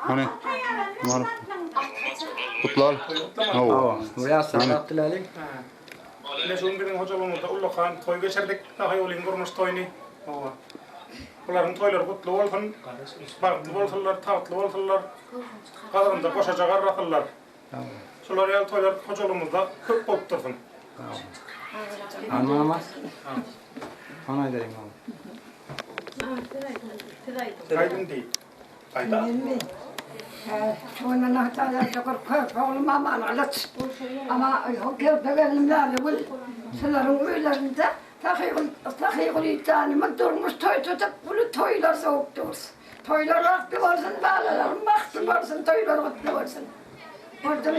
Hani maruf. Kutlar. Oo. Buraya sanattılar. Ne şunun birin hocalığımızda Ullakan toy geçirdik. Daha yolun kurmuş toyni. Bunların toyları kutlu olsun. Barklı olsunlar, tatlı olsunlar. Kadrında koşacak arratırlar. Şular el toylar hocalığımızda köp bolup dursun. Anlamaz. Ana ederim abi. Aydın değil. Ayda. Şuna nahtalar çakır köp oğlum aman alat. Ama o köpeklerimlerle bu suların uylarında takıyıqlı itanımı durmuş toy tutup bunu toylar soğuk dursun. Toylar aklı varsın, bağlalar maktı varsın, toylar kutlu varsın. Orada mı?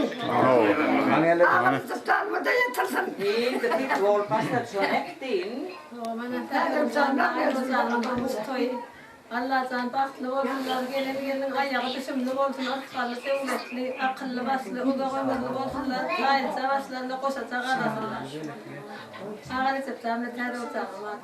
Bana ele Ağlamızı tanımada yatırsın. Değil, bir yol başta çönek değil. Allah can baktlı olsunlar, gelin ayağı düşümlü olsun, atkalı, sevletli, akıllı baslı, udağımızlı olsunlar, gayet başlarına koşacak arasınlar. Ağalı septemle terör çağırmak.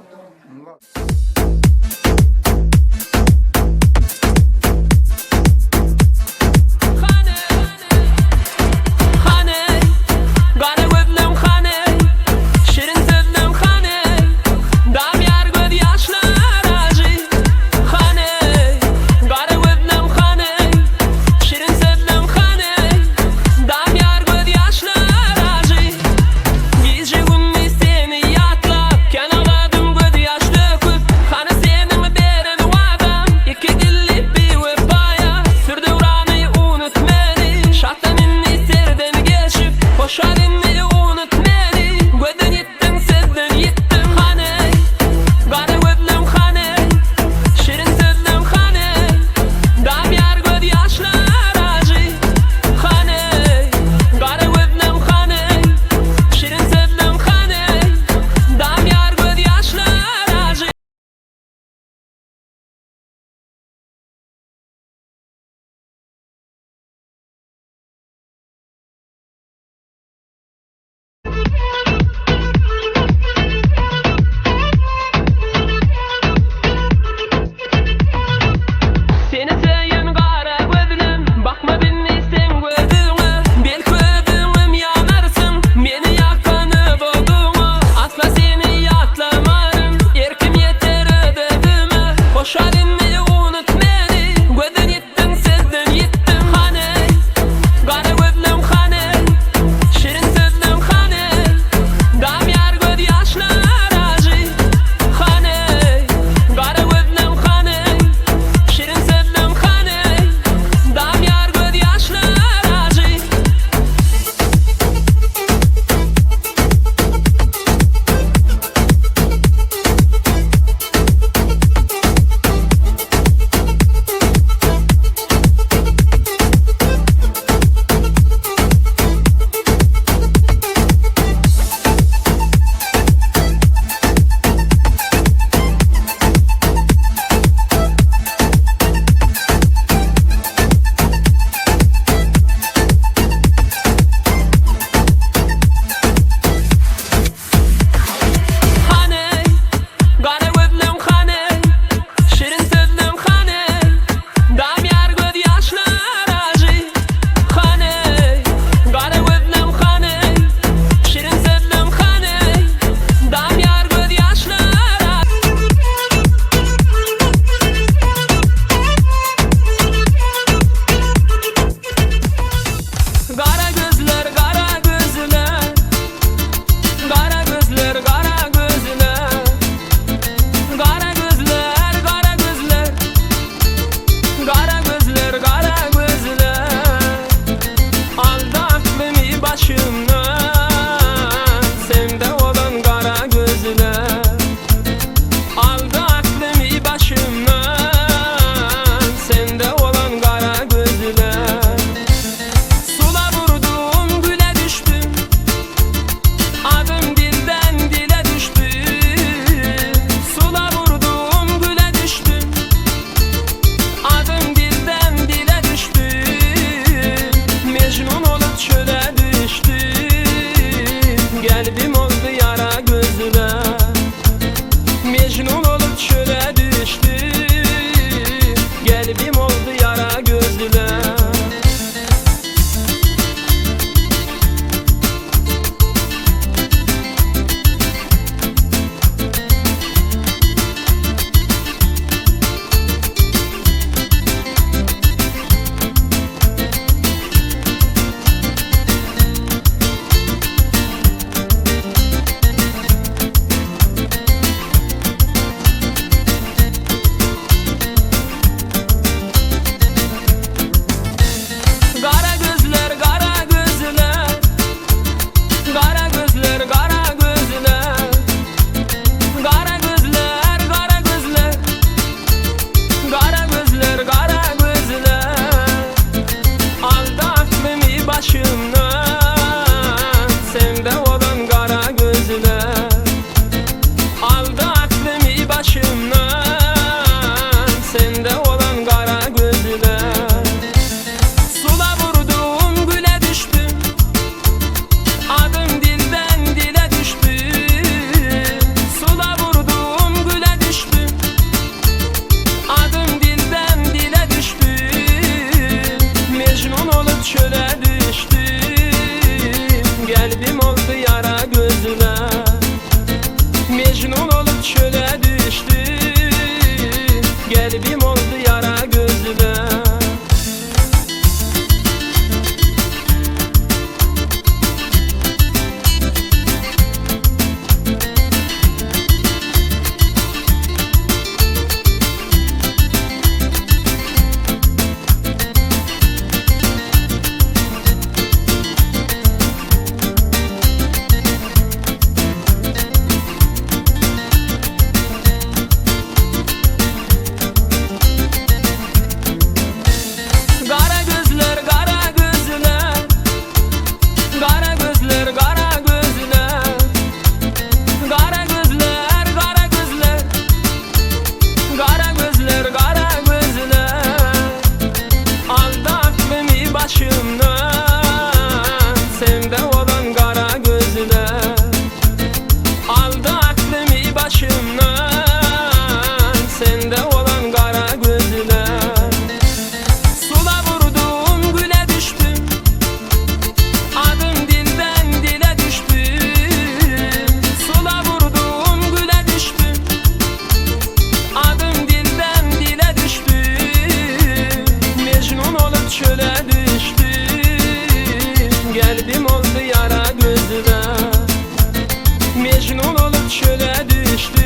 çöle düştü.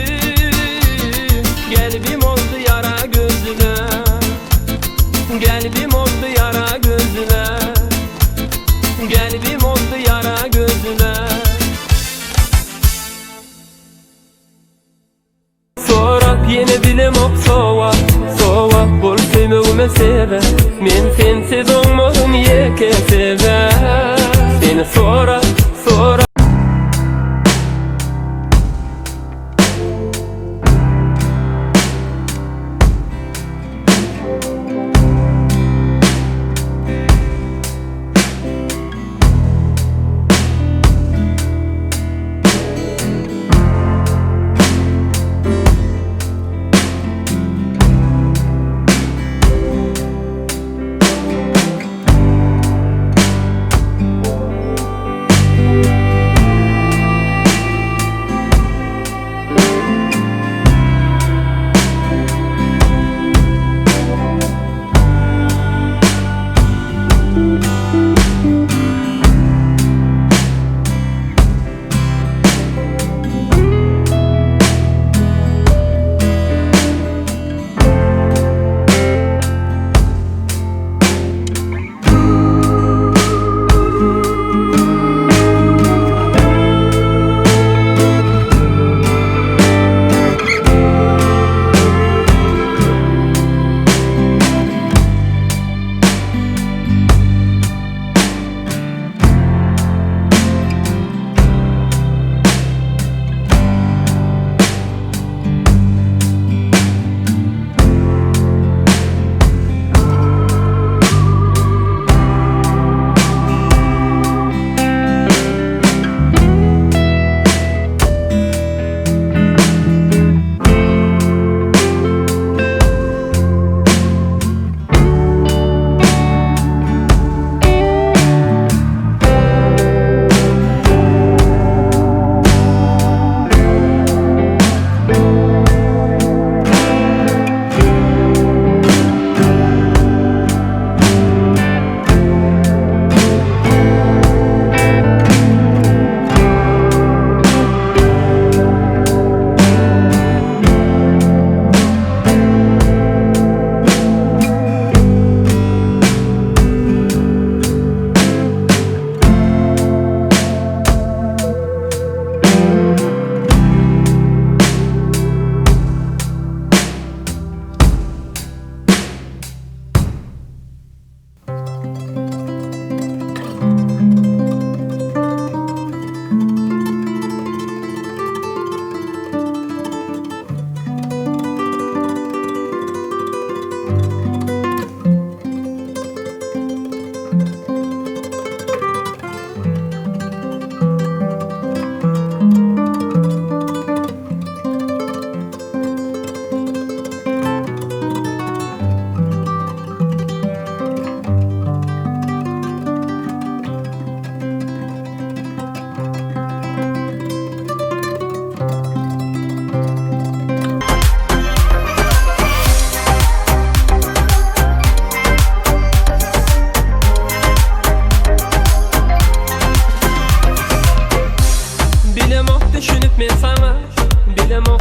Gelbim oldu yara gözüne, gelbim oldu yara gözüne, gelbim oldu yara gözüne. Sorak yeni dilim ok soğuk, soğuk bol sevmeme seve. Men sensiz olmadım yeke seve. Seni sorak, sorak.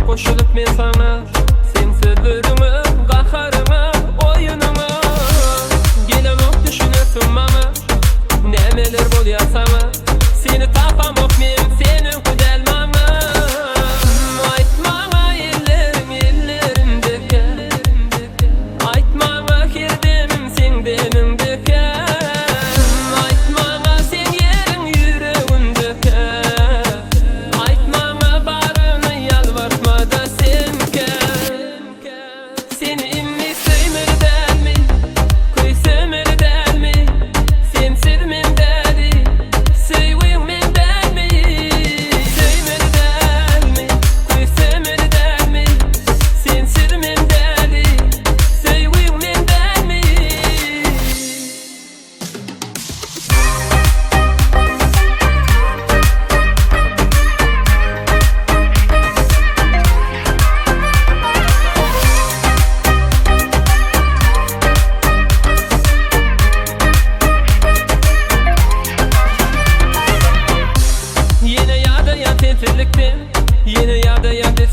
Koşulup men sana sen sözlerime, qaharıma, oyunuma gelemok düşünürsün mama nemeler bolya sana seni tapamok men senin güzel mama aytmama ellerimdeki aytmama kirdenim sen benimdeki aytmama sen yerin yüreğimdeki aytmama barını yalvartma da senke seni immi sevmeden mi koy sevmeden mi sen sevmeden mi sevmeden mi sevmeden mi koy sevmeden mi sen sevmeden mi sevmeden mi. Yine yada ya tetirliktim, yine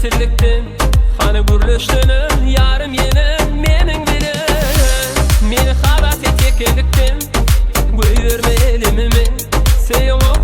esirlikdim. Hani gürleşdini yarım yenim mening bilen. Meni habat etekelikdim. Güýberme elimimin, seýoňa